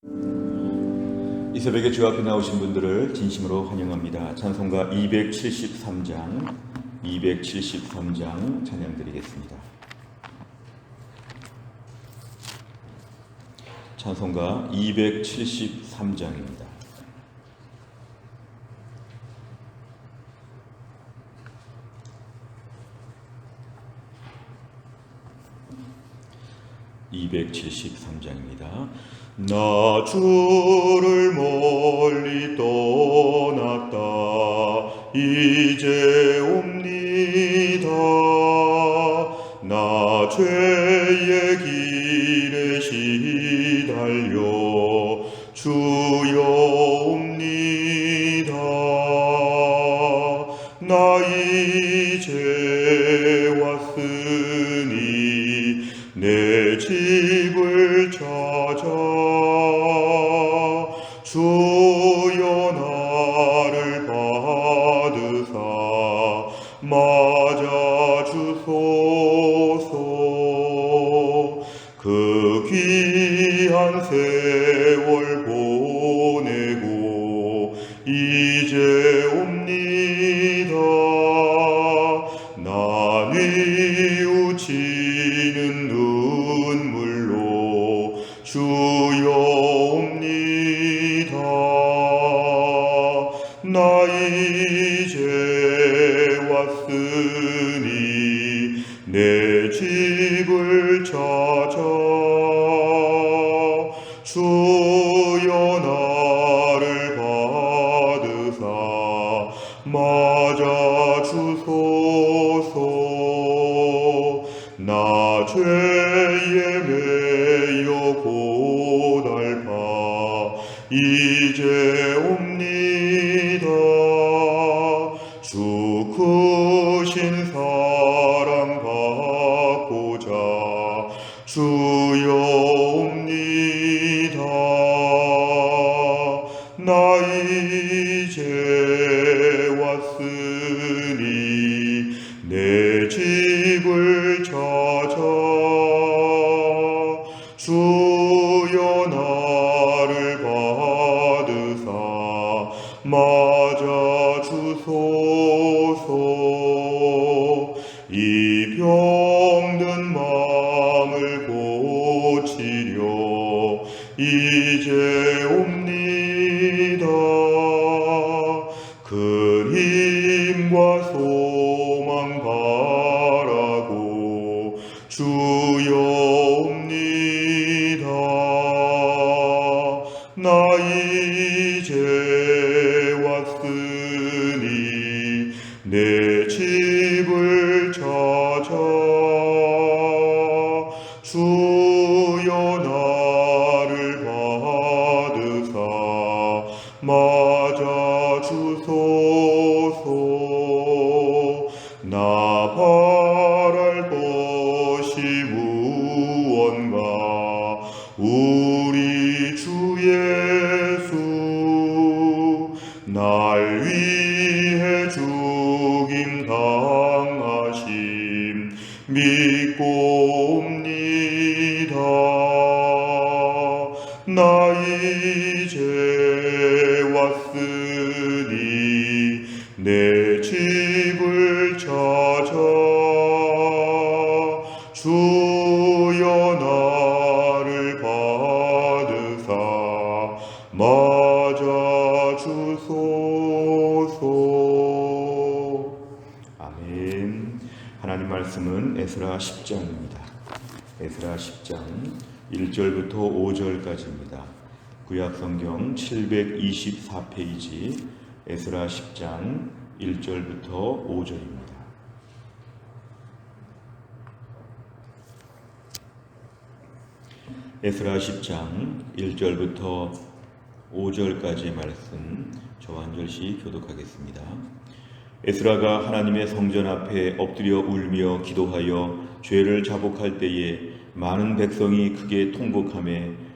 이 새벽에 주 앞에 나오신 분들을 진심으로 환영합니다. 찬송가 273장 찬양드리겠습니다. 찬송가 273장입니다. 나 주를 멀리 떠났다 이제 옵니다. 나 죄의 길에 시달려 주여 옵니다. 나 이제 왔으니 내 집을 찾아 주여 나를 받으사 맞아 주소서. 그 귀한 세월 보내고 이제 옵니다. 나 뉘우치는 눈물로 주여 옵니다. 나 이제 왔으니 내 집을 찾아 주여 나를 받으사 맞아 주소서. 나 죄에 매여 고달파 이제 옵니다. 주 크신 사랑 받고자 주여 옵니다. 나 이제 왔으니 내 집을 찾아 주여 나를 받으사 맞아 주소서. 이 병든 마음을 고치려 이제 옵니다. 그 힘과 소망 바라고 주여 옵니다. 나 이제 왔으니 내 집을 찾아 주여 나를 받으사 맞아 주소서. 나 바랄 것이 무언가 우리 주 예수 날 위해 죽임 당하심 믿고 옵니다. 나 이제 왔으니 내 집을 찾아 주여 나를 받으사 맞아 주소서. 아멘. 하나님 말씀은 에스라 10장입니다. 에스라 10장 1절부터 5절까지입니다. 구약성경 724페이지 에스라 10장 1절부터 5절입니다. 에스라 10장 1절부터 5절까지의 말씀 저와 한 절씩 교독하겠습니다. 에스라가 하나님의 성전 앞에 엎드려 울며 기도하여 죄를 자복할 때에 많은 백성이 크게 통곡하며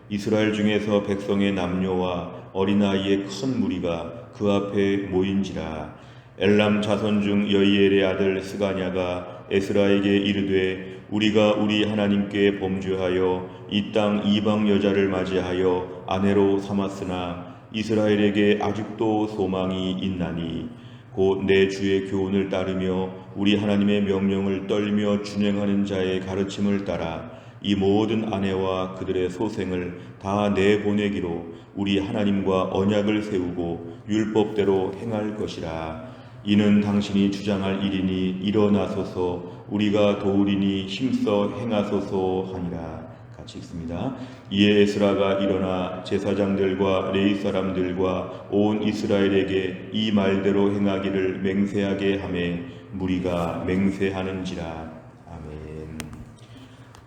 이스라엘 중에서 백성의 남녀와 어린아이의 큰 무리가 그 앞에 모인지라. 엘람 자손 중 여이엘의 아들 스가냐가 에스라에게 이르되 우리가 우리 하나님께 범죄하여 이 땅 이방 여자를 맞이하여 아내로 삼았으나 이스라엘에게 아직도 소망이 있나니 곧 내 주의 교훈을 따르며 우리 하나님의 명령을 떨며 준행하는 자의 가르침을 따라 이 모든 아내와 그들의 소생을 다 내보내기로 우리 하나님과 언약을 세우고 율법대로 행할 것이라. 이는 당신이 주장할 일이니 일어나소서, 우리가 도우리니 힘써 행하소서 하니라. 같이 읽습니다. 이에 에스라가 일어나 제사장들과 레위 사람들과 온 이스라엘에게 이 말대로 행하기를 맹세하게 하매 무리가 맹세하는지라. 아멘.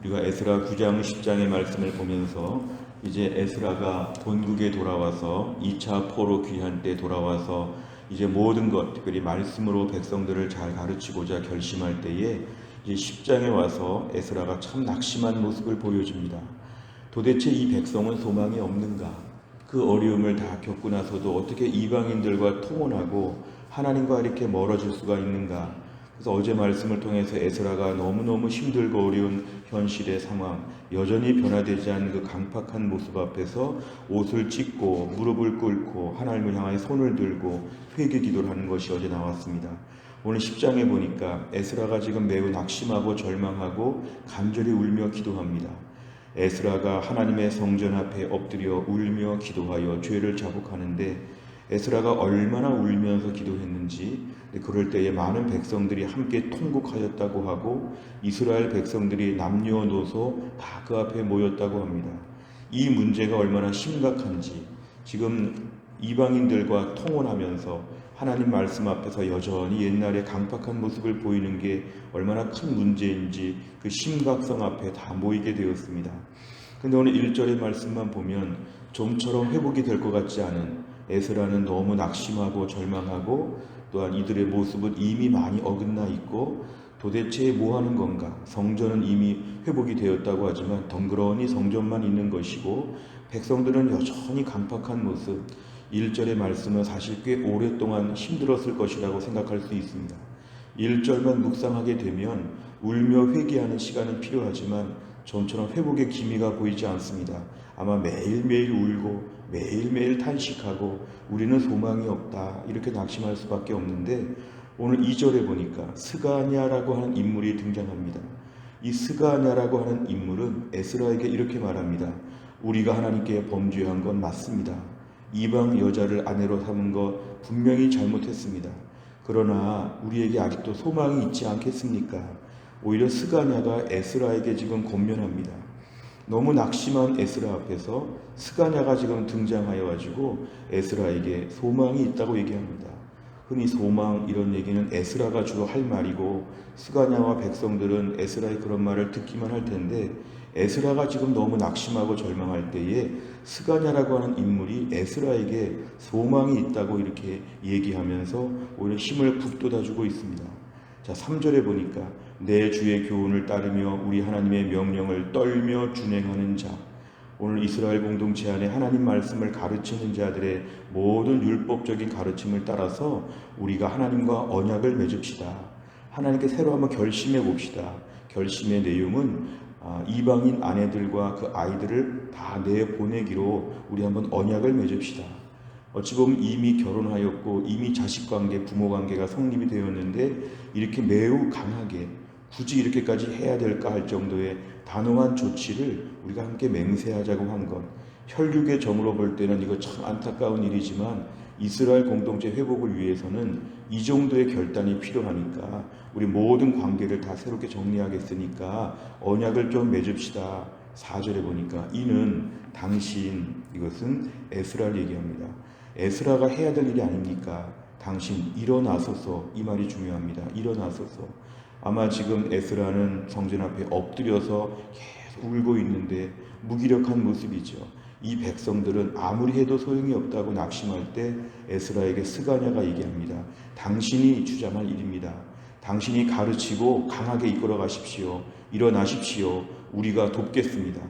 우리가 에스라 9장 10장의 말씀을 보면서 이제 에스라가 본국에 돌아와서 2차 포로 귀환 때 돌아와서 이제 모든 것, 특별히 말씀으로 백성들을 잘 가르치고자 결심할 때에 이제 10장에 와서 에스라가 참 낙심한 모습을 보여줍니다. 도대체 이 백성은 소망이 없는가? 그 어려움을 다 겪고 나서도 어떻게 이방인들과 통혼하고 하나님과 이렇게 멀어질 수가 있는가? 그래서 어제 말씀을 통해서 에스라가 너무너무 힘들고 어려운 현실의 상황, 여전히 변화되지 않은 그 강팍한 모습 앞에서 옷을 찢고 무릎을 꿇고 하나님을 향하여 손을 들고 회개 기도를 하는 것이 어제 나왔습니다. 오늘 10장에 보니까 에스라가 지금 매우 낙심하고 절망하고 간절히 울며 기도합니다. 에스라가 하나님의 성전 앞에 엎드려 울며 기도하여 죄를 자복하는데 에스라가 얼마나 울면서 기도했는지, 그럴 때에 많은 백성들이 함께 통곡하였다고 하고 이스라엘 백성들이 남녀노소 다 그 앞에 모였다고 합니다. 이 문제가 얼마나 심각한지, 지금 이방인들과 통혼하면서 하나님 말씀 앞에서 여전히 옛날의 강팍한 모습을 보이는 게 얼마나 큰 문제인지 그 심각성 앞에 다 모이게 되었습니다. 근데 오늘 1절의 말씀만 보면 좀처럼 회복이 될 것 같지 않은, 에스라는 너무 낙심하고 절망하고 또한 이들의 모습은 이미 많이 어긋나 있고 도대체 뭐 하는 건가? 성전은 이미 회복이 되었다고 하지만 덩그러니 성전만 있는 것이고 백성들은 여전히 강팍한 모습. 1절의 말씀은 사실 꽤 오랫동안 힘들었을 것이라고 생각할 수 있습니다. 1절만 묵상하게 되면 울며 회개하는 시간은 필요하지만 좀처럼 회복의 기미가 보이지 않습니다. 아마 매일매일 울고 매일매일 탄식하고 우리는 소망이 없다 이렇게 낙심할 수밖에 없는데, 오늘 2절에 보니까 스가냐라고 하는 인물이 등장합니다. 이 스가냐라고 하는 인물은 에스라에게 이렇게 말합니다. 우리가 하나님께 범죄한 건 맞습니다. 이방 여자를 아내로 삼은 것 분명히 잘못했습니다. 그러나 우리에게 아직도 소망이 있지 않겠습니까? 오히려 스가냐가 에스라에게 지금 권면합니다. 너무 낙심한 에스라 앞에서 스가냐가 지금 등장하여 가지고 에스라에게 소망이 있다고 얘기합니다. 흔히 소망 이런 얘기는 에스라가 주로 할 말이고 스가냐와 백성들은 에스라의 그런 말을 듣기만 할 텐데, 에스라가 지금 너무 낙심하고 절망할 때에 스가냐라고 하는 인물이 에스라에게 소망이 있다고 이렇게 얘기하면서 오히려 힘을 북돋아주고 있습니다. 자, 3절에 보니까 내 주의 교훈을 따르며 우리 하나님의 명령을 떨며 준행하는 자. 오늘 이스라엘 공동체 안에 하나님 말씀을 가르치는 자들의 모든 율법적인 가르침을 따라서 우리가 하나님과 언약을 맺읍시다. 하나님께 새로 한번 결심해 봅시다. 결심의 내용은 이방인 아내들과 그 아이들을 다 내보내기로 우리 한번 언약을 맺읍시다. 어찌 보면 이미 결혼하였고 이미 자식관계, 부모관계가 성립이 되었는데 이렇게 매우 강하게 굳이 이렇게까지 해야 될까 할 정도의 단호한 조치를 우리가 함께 맹세하자고 한 것. 혈육의 정으로 볼 때는 이거 참 안타까운 일이지만 이스라엘 공동체 회복을 위해서는 이 정도의 결단이 필요하니까 우리 모든 관계를 다 새롭게 정리하겠으니까 언약을 좀 맺읍시다. 4절에 보니까 이는 당신, 이것은 에스라를 얘기합니다. 에스라가 해야 될 일이 아닙니까? 당신 일어나소서. 이 말이 중요합니다. 일어나소서. 아마 지금 에스라는 성전 앞에 엎드려서 계속 울고 있는데 무기력한 모습이죠. 이 백성들은 아무리 해도 소용이 없다고 낙심할 때 에스라에게 스가냐가 얘기합니다. 당신이 주장할 일입니다. 당신이 가르치고 강하게 이끌어 가십시오. 일어나십시오. 우리가 돕겠습니다.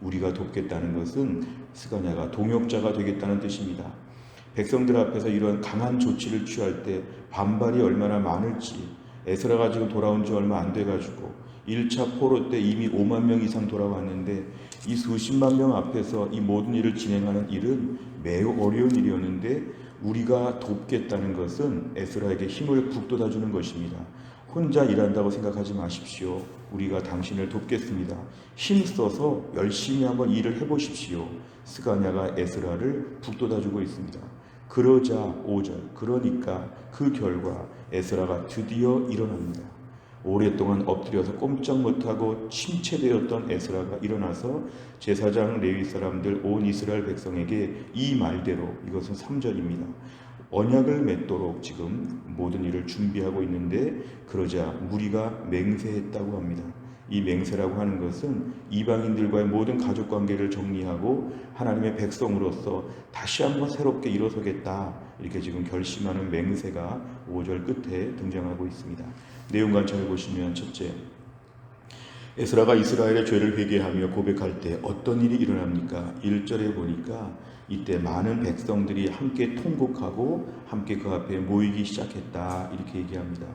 우리가 돕겠다는 것은 스가냐가 동역자가 되겠다는 뜻입니다. 백성들 앞에서 이런 강한 조치를 취할 때 반발이 얼마나 많을지, 에스라가 지금 돌아온 지 얼마 안 돼가지고 1차 포로 때 이미 5만 명 이상 돌아왔는데 이 수십만 명 앞에서 이 모든 일을 진행하는 일은 매우 어려운 일이었는데 우리가 돕겠다는 것은 에스라에게 힘을 북돋아주는 것입니다. 혼자 일한다고 생각하지 마십시오. 우리가 당신을 돕겠습니다. 힘써서 열심히 한번 일을 해보십시오. 스가냐가 에스라를 북돋아주고 있습니다. 그러자 5절, 그러니까 그 결과 에스라가 드디어 일어납니다. 오랫동안 엎드려서 꼼짝 못하고 침체되었던 에스라가 일어나서 제사장 레위 사람들 온 이스라엘 백성에게 이 말대로, 이것은 3절입니다. 언약을 맺도록 지금 모든 일을 준비하고 있는데 그러자 무리가 맹세했다고 합니다. 이 맹세라고 하는 것은 이방인들과의 모든 가족관계를 정리하고 하나님의 백성으로서 다시 한번 새롭게 일어서겠다, 이렇게 지금 결심하는 맹세가 5절 끝에 등장하고 있습니다. 내용 관찰해 보시면, 첫째, 에스라가 이스라엘의 죄를 회개하며 고백할 때 어떤 일이 일어납니까? 1절에 보니까 이때 많은 백성들이 함께 통곡하고 함께 그 앞에 모이기 시작했다, 이렇게 얘기합니다.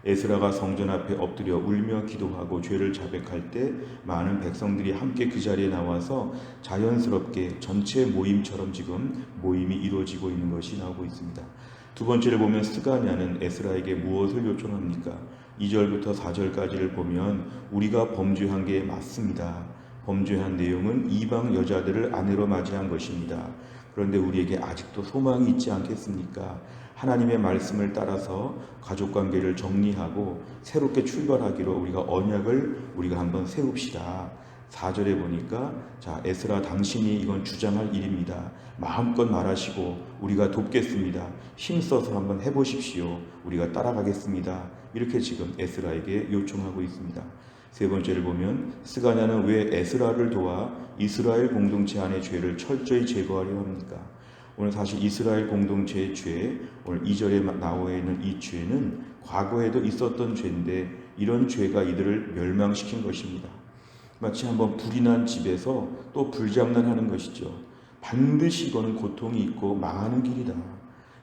에스라가 성전 앞에 엎드려 울며 기도하고 죄를 자백할 때 많은 백성들이 함께 그 자리에 나와서 자연스럽게 전체 모임처럼 지금 모임이 이루어지고 있는 것이 나오고 있습니다. 두 번째를 보면 스가냐는 에스라에게 무엇을 요청합니까? 2절부터 4절까지를 보면 우리가 범죄한 게 맞습니다. 범죄한 내용은 이방 여자들을 아내로 맞이한 것입니다. 그런데 우리에게 아직도 소망이 있지 않겠습니까? 하나님의 말씀을 따라서 가족관계를 정리하고 새롭게 출발하기로 우리가 언약을 한번 세웁시다. 4절에 보니까 자, 에스라 당신이 이건 주장할 일입니다. 마음껏 말하시고 우리가 돕겠습니다. 힘써서 한번 해보십시오. 우리가 따라가겠습니다. 이렇게 지금 에스라에게 요청하고 있습니다. 세 번째를 보면 스가냐는 왜 에스라를 도와 이스라엘 공동체 안의 죄를 철저히 제거하려 합니까? 오늘 사실 이스라엘 공동체의 죄, 오늘 2절에 나와 있는 이 죄는 과거에도 있었던 죄인데 이런 죄가 이들을 멸망시킨 것입니다. 마치 한번 불이 난 집에서 또 불장난하는 것이죠. 반드시 이거는 고통이 있고 망하는 길이다.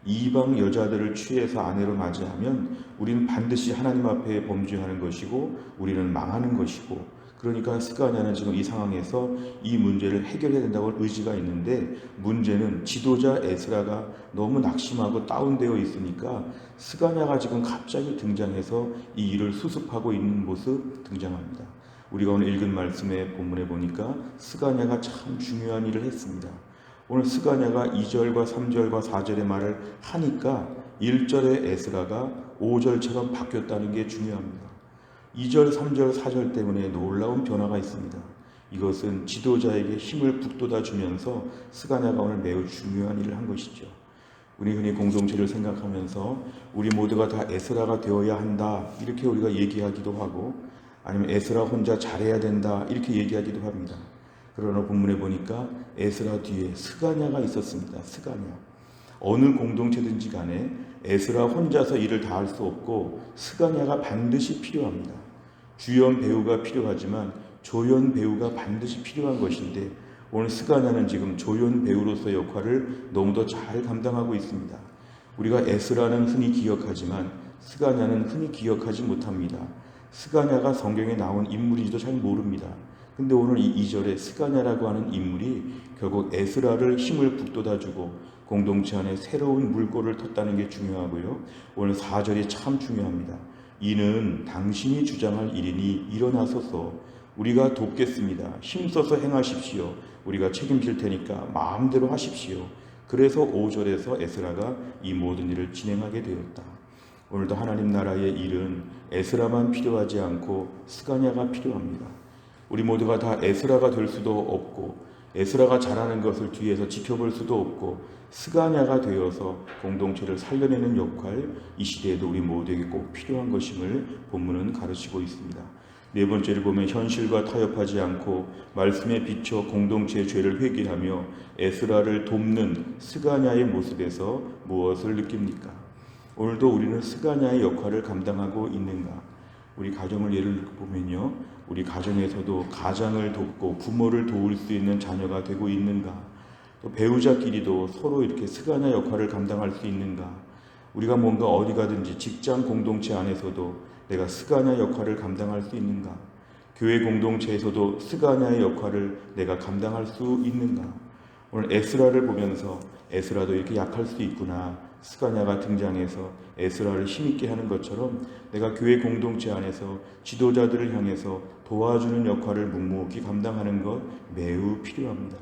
이방 여자들을 취해서 아내로 맞이하면 우리는 반드시 하나님 앞에 범죄하는 것이고 우리는 망하는 것이고, 그러니까 스가냐는 지금 이 상황에서 이 문제를 해결해야 된다고 의지가 있는데 문제는 지도자 에스라가 너무 낙심하고 다운되어 있으니까 스가냐가 지금 갑자기 등장해서 이 일을 수습하고 있는 모습 등장합니다. 우리가 오늘 읽은 말씀의 본문에 보니까 스가냐가 참 중요한 일을 했습니다. 오늘 스가냐가 2절과 3절과 4절의 말을 하니까 1절의 에스라가 5절처럼 바뀌었다는 게 중요합니다. 2절, 3절, 4절 때문에 놀라운 변화가 있습니다. 이것은 지도자에게 힘을 북돋아 주면서 스가냐가 오늘 매우 중요한 일을 한 것이죠. 우리 흔히 공동체를 생각하면서 우리 모두가 다 에스라가 되어야 한다, 이렇게 우리가 얘기하기도 하고, 아니면 에스라 혼자 잘해야 된다, 이렇게 얘기하기도 합니다. 그러나 본문에 보니까 에스라 뒤에 스가냐가 있었습니다. 스가냐. 어느 공동체든지 간에 에스라 혼자서 일을 다 할 수 없고 스가냐가 반드시 필요합니다. 주연 배우가 필요하지만 조연 배우가 반드시 필요한 것인데 오늘 스가냐는 지금 조연 배우로서의 역할을 너무도 잘 감당하고 있습니다. 우리가 에스라는 흔히 기억하지만 스가냐는 흔히 기억하지 못합니다. 스가냐가 성경에 나온 인물인지도 잘 모릅니다. 근데 오늘 이 2절에 스가냐라고 하는 인물이 결국 에스라를 힘을 북돋아주고 공동체 안에 새로운 물꼬를 텄다는 게 중요하고요. 오늘 4절이 참 중요합니다. 이는 당신이 주장할 일이니 일어나소서, 우리가 돕겠습니다. 힘써서 행하십시오. 우리가 책임질 테니까 마음대로 하십시오. 그래서 5절에서 에스라가 이 모든 일을 진행하게 되었다. 오늘도 하나님 나라의 일은 에스라만 필요하지 않고 스가냐가 필요합니다. 우리 모두가 다 에스라가 될 수도 없고 에스라가 잘하는 것을 뒤에서 지켜볼 수도 없고 스가냐가 되어서 공동체를 살려내는 역할, 이 시대에도 우리 모두에게 꼭 필요한 것임을 본문은 가르치고 있습니다. 네 번째를 보면 현실과 타협하지 않고 말씀에 비춰 공동체의 죄를 회개하며 에스라를 돕는 스가냐의 모습에서 무엇을 느낍니까? 오늘도 우리는 스가냐의 역할을 감당하고 있는가? 우리 가정을 예를 보면요, 우리 가정에서도 가장을 돕고 부모를 도울 수 있는 자녀가 되고 있는가? 또 배우자끼리도 서로 이렇게 스가냐 역할을 감당할 수 있는가? 우리가 뭔가 어디 가든지 직장 공동체 안에서도 내가 스가냐 역할을 감당할 수 있는가? 교회 공동체에서도 스가랴의 역할을 내가 감당할 수 있는가? 오늘 에스라를 보면서 에스라도 이렇게 약할 수 있구나. 스가랴가 등장해서 에스라를 힘있게 하는 것처럼 내가 교회 공동체 안에서 지도자들을 향해서 도와주는 역할을 묵묵히 감당하는 것 매우 필요합니다.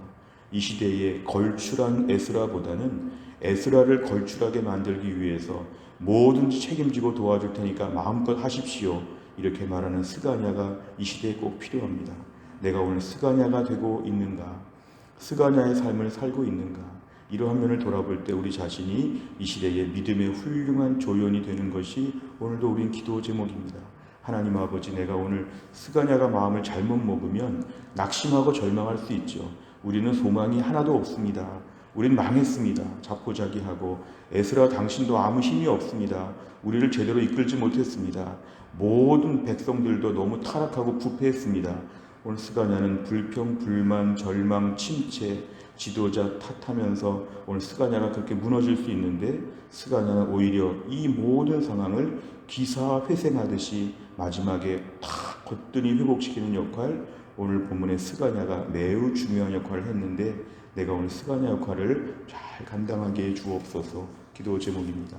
이 시대에 걸출한 에스라보다는 에스라를 걸출하게 만들기 위해서 뭐든지 책임지고 도와줄 테니까 마음껏 하십시오. 이렇게 말하는 스가랴가 이 시대에 꼭 필요합니다. 내가 오늘 스가랴가 되고 있는가? 스가랴의 삶을 살고 있는가? 이러한 면을 돌아볼 때 우리 자신이 이 시대의 믿음의 훌륭한 조연이 되는 것이 오늘도 우린 기도 제목입니다. 하나님 아버지, 내가 오늘 스가랴가 마음을 잘못 먹으면 낙심하고 절망할 수 있죠. 우리는 소망이 하나도 없습니다. 우린 망했습니다. 자포자기하고 에스라 당신도 아무 힘이 없습니다. 우리를 제대로 이끌지 못했습니다. 모든 백성들도 너무 타락하고 부패했습니다. 오늘 스가랴는 불평, 불만, 절망, 침체, 지도자 탓하면서 오늘 스가랴가 그렇게 무너질 수 있는데 스가랴는 오히려 이 모든 상황을 기사회생하듯이 마지막에 탁 거뜬히 회복시키는 역할, 오늘 본문의 스가랴가 매우 중요한 역할을 했는데 내가 오늘 스가랴 역할을 잘 감당하게 해 주옵소서 기도 제목입니다.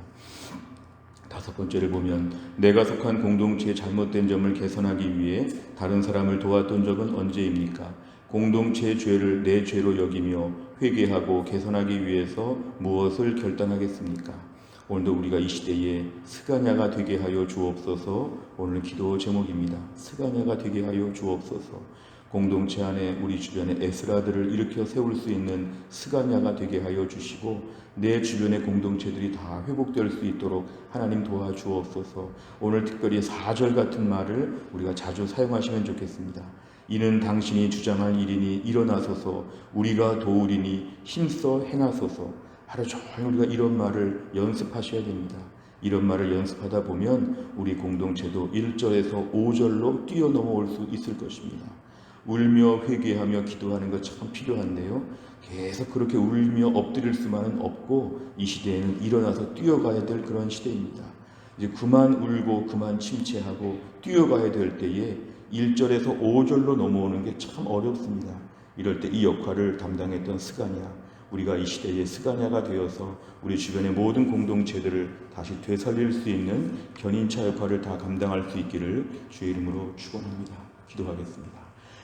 다섯 번째를 보면 내가 속한 공동체의 잘못된 점을 개선하기 위해 다른 사람을 도왔던 적은 언제입니까? 공동체의 죄를 내 죄로 여기며 회개하고 개선하기 위해서 무엇을 결단하겠습니까? 오늘도 우리가 이 시대에 스가랴가 되게 하여 주옵소서 오늘 기도 제목입니다. 스가랴가 되게 하여 주옵소서. 공동체 안에 우리 주변에 에스라들을 일으켜 세울 수 있는 스가랴가 되게 하여 주시고 내 주변의 공동체들이 다 회복될 수 있도록 하나님 도와주옵소서. 오늘 특별히 4절 같은 말을 우리가 자주 사용하시면 좋겠습니다. 이는 당신이 주장할 일이니 일어나소서, 우리가 도우리니 힘써 행하소서. 하루 종일 우리가 이런 말을 연습하셔야 됩니다. 이런 말을 연습하다 보면 우리 공동체도 1절에서 5절로 뛰어넘어올 수 있을 것입니다. 울며 회개하며 기도하는 것 참 필요한데요. 계속 그렇게 울며 엎드릴 수만은 없고 이 시대에는 일어나서 뛰어가야 될 그런 시대입니다. 이제 그만 울고 그만 침체하고 뛰어가야 될 때에 1절에서 5절로 넘어오는 게 참 어렵습니다. 이럴 때 이 역할을 담당했던 스가랴, 우리가 이 시대의 스가랴가 되어서 우리 주변의 모든 공동체들을 다시 되살릴 수 있는 견인차 역할을 다 감당할 수 있기를 주의 이름으로 축원합니다. 기도하겠습니다.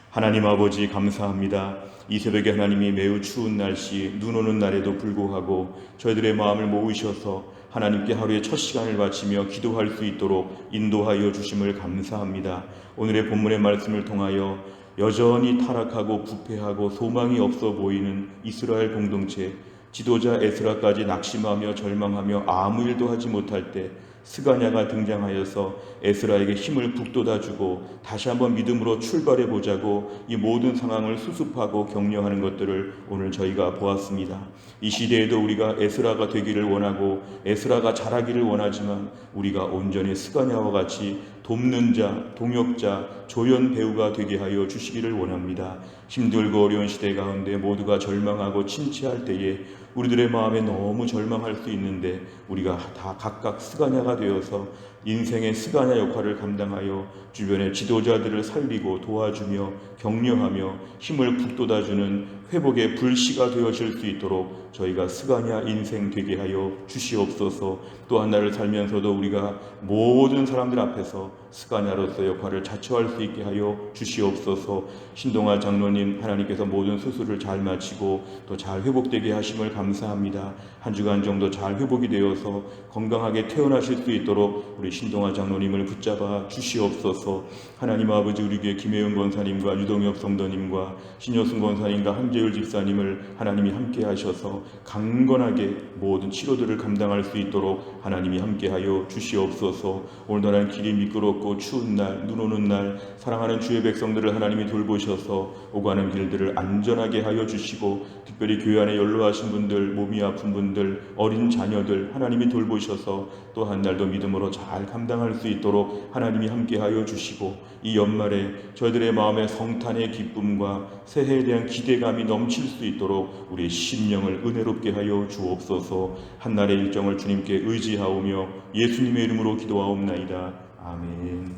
하나님 아버지 감사합니다. 이 새벽에 하나님이 매우 추운 날씨, 눈 오는 날에도 불구하고 저희들의 마음을 모으셔서 하나님께 하루의 첫 시간을 바치며 기도할 수 있도록 인도하여 주심을 감사합니다. 오늘의 본문의 말씀을 통하여 여전히 타락하고 부패하고 소망이 없어 보이는 이스라엘 공동체, 지도자 에스라까지 낙심하며 절망하며 아무 일도 하지 못할 때 스가랴가 등장하여서 에스라에게 힘을 북돋아주고 다시 한번 믿음으로 출발해보자고 이 모든 상황을 수습하고 격려하는 것들을 오늘 저희가 보았습니다. 이 시대에도 우리가 에스라가 되기를 원하고 에스라가 자라기를 원하지만 우리가 온전히 스가랴와 같이 돕는 자, 동역자, 조연 배우가 되게 하여 주시기를 원합니다. 힘들고 어려운 시대 가운데 모두가 절망하고 침체할 때에 우리들의 마음에 너무 절망할 수 있는데 우리가 다 각각 스가랴가 되어서 인생의 스가랴 역할을 감당하여 주변의 지도자들을 살리고 도와주며 격려하며 힘을 북돋아주는 회복의 불씨가 되어질 수 있도록 저희가 스가랴 인생 되게 하여 주시옵소서. 또 한 날을 살면서도 우리가 모든 사람들 앞에서 스가랴로서 역할을 자처할 수 있게 하여 주시옵소서. 신동아 장로님, 하나님께서 모든 수술을 잘 마치고 또 잘 회복되게 하심을 감사합니다. 한 주간 정도 잘 회복이 되어서 건강하게 퇴원하실 수 있도록 우리 신동아 장로님을 붙잡아 주시옵소서. 하나님 아버지, 우리 교회 김혜영 권사님과 유동엽 성도님과 신효승 권사님과 한재율 집사님을 하나님이 함께 하셔서 강건하게 모든 치료들을 감당할 수 있도록 하나님이 함께하여 주시옵소서. 오늘날은 길이 미끄럽고 추운 날, 눈 오는 날 사랑하는 주의 백성들을 하나님이 돌보셔서 오가는 길들을 안전하게 하여 주시고 특별히 교회 안에 연로하신 분들, 몸이 아픈 분들, 어린 자녀들 하나님이 돌보셔서 또 한 날도 믿음으로 잘 감당할 수 있도록 하나님이 함께하여 주시고 이 연말에 저희들의 마음에 성탄의 기쁨과 새해에 대한 기대감이 넘칠 수 있도록 우리의 심령을 은혜롭게 하여 주옵소서. 한날의 일정을 주님께 의지하오며 예수님의 이름으로 기도하옵나이다. 아멘.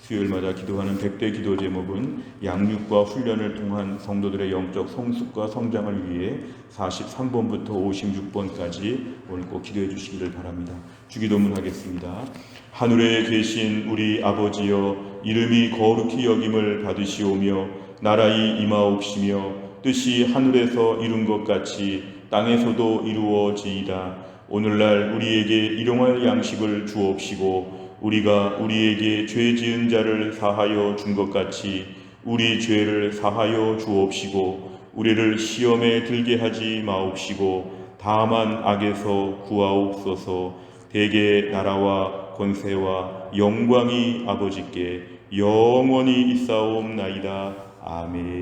수요일마다 기도하는 100대 기도 제목은 양육과 훈련을 통한 성도들의 영적 성숙과 성장을 위해 43번부터 56번까지 오늘 꼭 기도해 주시기를 바랍니다. 주기도문 하겠습니다. 하늘에 계신 우리 아버지여, 이름이 거룩히 여김을 받으시오며 나라의 임하옵시며 뜻이 하늘에서 이룬 것 같이 땅에서도 이루어지이다. 오늘날 우리에게 일용할 양식을 주옵시고 우리가 우리에게 죄 지은 자를 사하여 준 것 같이 우리 죄를 사하여 주옵시고 우리를 시험에 들게 하지 마옵시고 다만 악에서 구하옵소서. 대개 나라와 권세와 영광이 아버지께 영원히 있사옵나이다. 아멘.